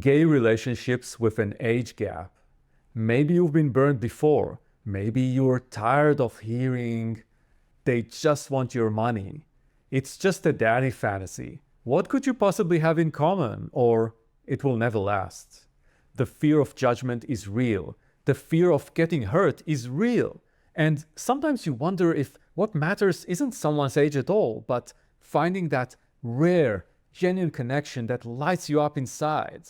Gay relationships with an age gap. Maybe you've been burned before. Maybe you're tired of hearing they just want your money. It's just a daddy fantasy. What could you possibly have in common? Or it will never last. The fear of judgment is real. The fear of getting hurt is real. And sometimes you wonder if what matters isn't someone's age at all, but finding that rare, genuine connection that lights you up inside.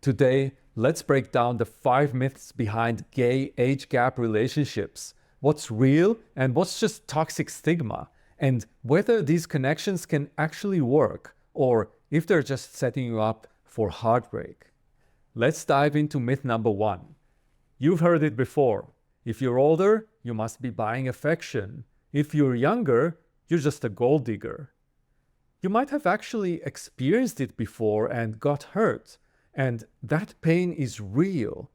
Today, let's break down the 5 myths behind gay age gap relationships, what's real and what's just toxic stigma, and whether these connections can actually work or if they're just setting you up for heartbreak. Let's dive into myth number 1. You've heard it before. If you're older, you must be buying affection. If you're younger, you're just a gold digger. You might have actually experienced it before and got hurt, and that pain is real.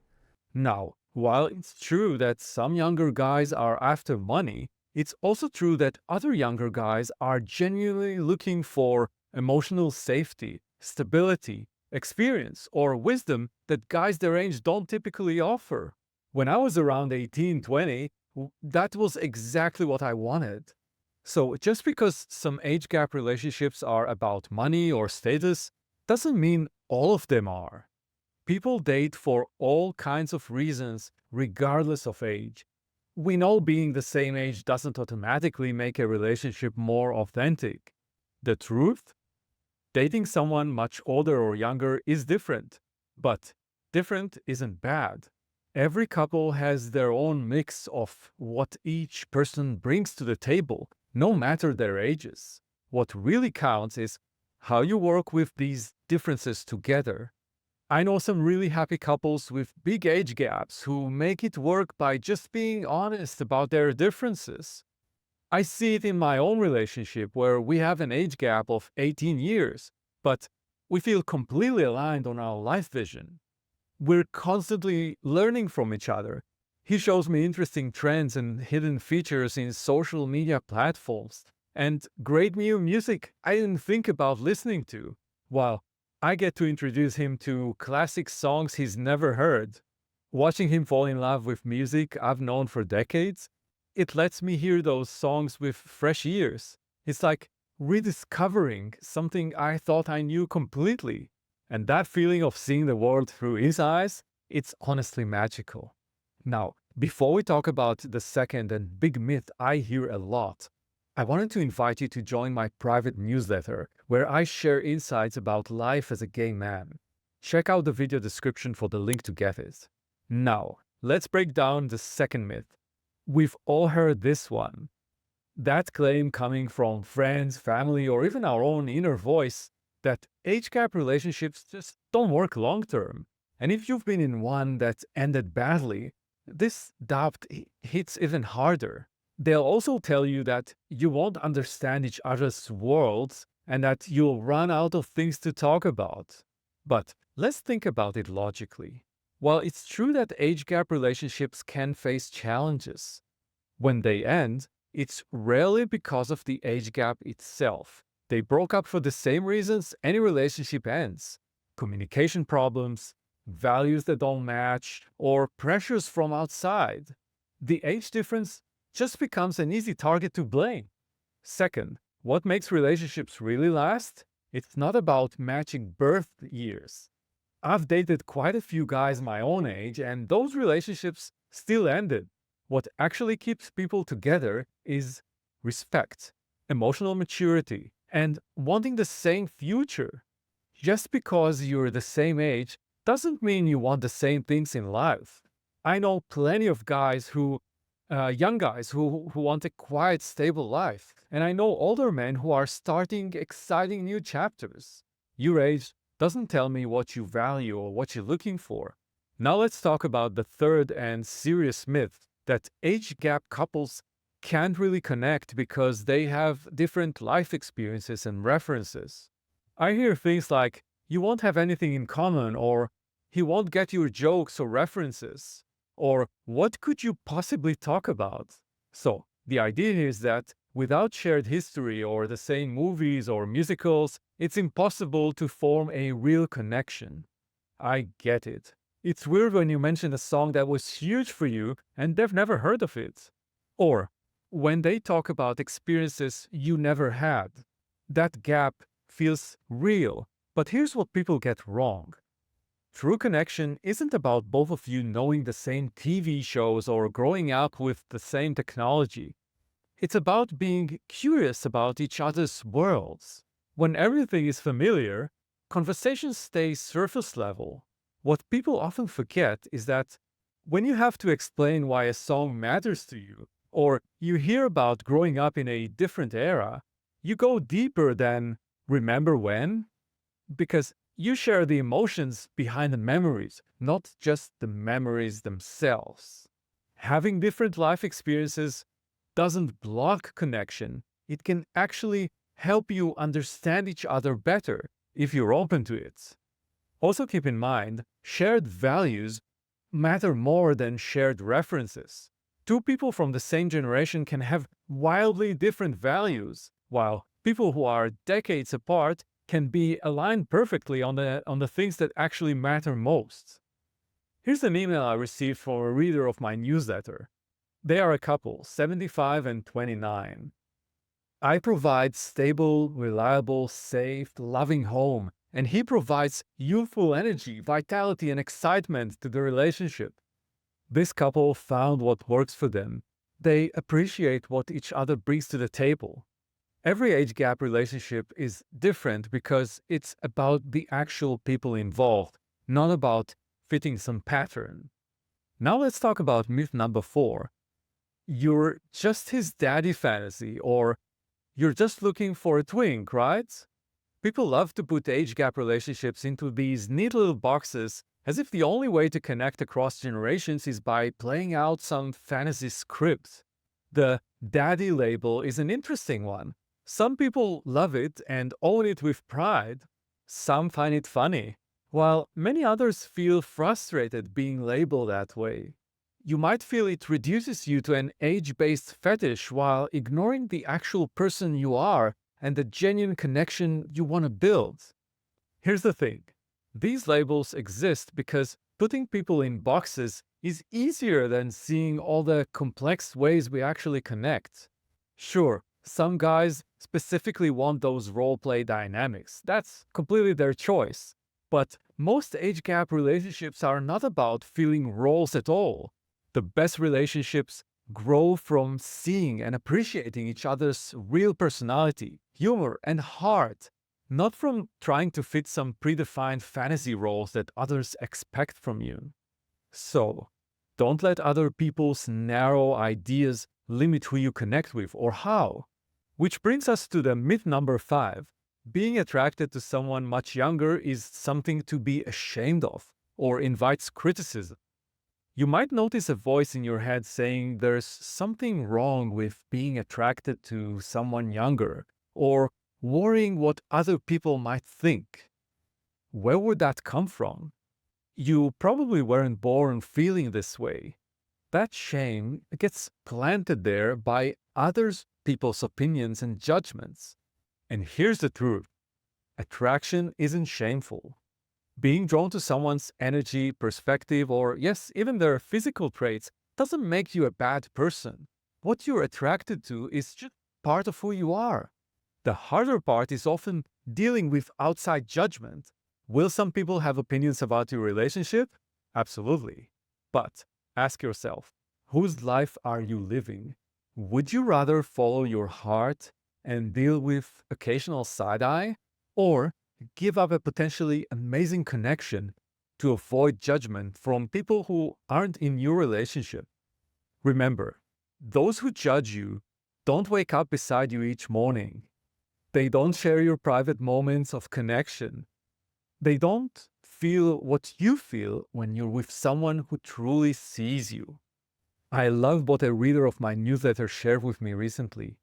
Now, while it's true that some younger guys are after money, it's also true that other younger guys are genuinely looking for emotional safety, stability, experience, or wisdom that guys their age don't typically offer. When I was around 18, 20, that was exactly what I wanted. So just because some age gap relationships are about money or status doesn't mean all of them are. People date for all kinds of reasons, regardless of age. We know being the same age doesn't automatically make a relationship more authentic. The truth? Dating someone much older or younger is different, but different isn't bad. Every couple has their own mix of what each person brings to the table, no matter their ages. What really counts is how you work with these differences together. I know some really happy couples with big age gaps who make it work by just being honest about their differences. I see it in my own relationship where we have an age gap of 18 years, but we feel completely aligned on our life vision. We're constantly learning from each other. He shows me interesting trends and hidden features in social media platforms, and great new music I didn't think about listening to, while I get to introduce him to classic songs he's never heard. Watching him fall in love with music I've known for decades, it lets me hear those songs with fresh ears. It's like rediscovering something I thought I knew completely. And that feeling of seeing the world through his eyes, it's honestly magical. Now, before we talk about the second and big myth I hear a lot, I wanted to invite you to join my private newsletter where I share insights about life as a gay man. Check out the video description for the link to get it. Now, let's break down the second myth. We've all heard this one. That claim coming from friends, family, or even our own inner voice that age gap relationships just don't work long term. And if you've been in one that ended badly, this doubt hits even harder. They'll also tell you that you won't understand each other's worlds and that you'll run out of things to talk about. But let's think about it logically. While it's true that age gap relationships can face challenges, when they end, it's rarely because of the age gap itself. They broke up for the same reasons any relationship ends: communication problems, values that don't match, or pressures from outside. The age difference just becomes an easy target to blame. Second, what makes relationships really last? It's not about matching birth years. I've dated quite a few guys my own age, and those relationships still ended. What actually keeps people together is respect, emotional maturity, and wanting the same future. Just because you're the same age doesn't mean you want the same things in life. I know plenty of guys young guys who want a quiet, stable life. And I know older men who are starting exciting new chapters. Your age doesn't tell me what you value or what you're looking for. Now let's talk about the third and serious myth that age gap couples can't really connect because they have different life experiences and references. I hear things like, you won't have anything in common, or he won't get your jokes or references, or what could you possibly talk about? So, the idea is that without shared history or the same movies or musicals, it's impossible to form a real connection. I get it. It's weird when you mention a song that was huge for you and they've never heard of it. Or when they talk about experiences you never had. That gap feels real. But here's what people get wrong. True connection isn't about both of you knowing the same TV shows or growing up with the same technology. It's about being curious about each other's worlds. When everything is familiar, conversations stay surface level. What people often forget is that when you have to explain why a song matters to you, or you hear about growing up in a different era, you go deeper than remember when? Because you share the emotions behind the memories, not just the memories themselves. Having different life experiences doesn't block connection, it can actually help you understand each other better if you're open to it. Also, keep in mind, shared values matter more than shared references. Two people from the same generation can have wildly different values, while people who are decades apart can be aligned perfectly on the things that actually matter most. Here's an email I received from a reader of my newsletter. They are a couple, 75 and 29. I provide stable, reliable, safe, loving home, and he provides youthful energy, vitality, and excitement to the relationship. This couple found what works for them. They appreciate what each other brings to the table. Every age gap relationship is different because it's about the actual people involved, not about fitting some pattern. Now let's talk about myth number 4. You're just his daddy fantasy, or you're just looking for a twink, right? People love to put age gap relationships into these neat little boxes as if the only way to connect across generations is by playing out some fantasy script. The daddy label is an interesting one. Some people love it and own it with pride. Some find it funny, while many others feel frustrated being labeled that way. You might feel it reduces you to an age-based fetish while ignoring the actual person you are and the genuine connection you want to build. Here's the thing. These labels exist because putting people in boxes is easier than seeing all the complex ways we actually connect. Sure, some guys specifically want those role-play dynamics. That's completely their choice. But most age gap relationships are not about filling roles at all. The best relationships grow from seeing and appreciating each other's real personality, humor, and heart, not from trying to fit some predefined fantasy roles that others expect from you. So, don't let other people's narrow ideas limit who you connect with or how. Which brings us to the myth number 5. Being attracted to someone much younger is something to be ashamed of or invites criticism. You might notice a voice in your head saying there's something wrong with being attracted to someone younger, or worrying what other people might think. Where would that come from? You probably weren't born feeling this way. That shame gets planted there by others people's opinions and judgments. And here's the truth. Attraction isn't shameful. Being drawn to someone's energy, perspective, or yes, even their physical traits doesn't make you a bad person. What you're attracted to is just part of who you are. The harder part is often dealing with outside judgment. Will some people have opinions about your relationship? Absolutely. But ask yourself, whose life are you living? Would you rather follow your heart and deal with occasional side-eye? Or give up a potentially amazing connection to avoid judgment from people who aren't in your relationship? Remember, those who judge you don't wake up beside you each morning. They don't share your private moments of connection. They don't feel what you feel when you're with someone who truly sees you. I love what a reader of my newsletter shared with me recently.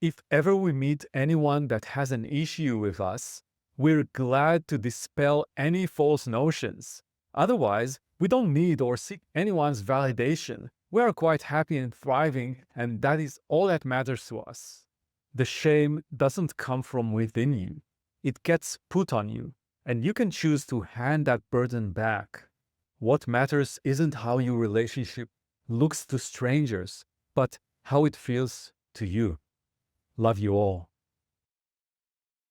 If ever we meet anyone that has an issue with us, we're glad to dispel any false notions. Otherwise, we don't need or seek anyone's validation. We are quite happy and thriving, and that is all that matters to us. The shame doesn't come from within you. It gets put on you. And you can choose to hand that burden back. What matters isn't how your relationship looks to strangers, but how it feels to you. Love you all.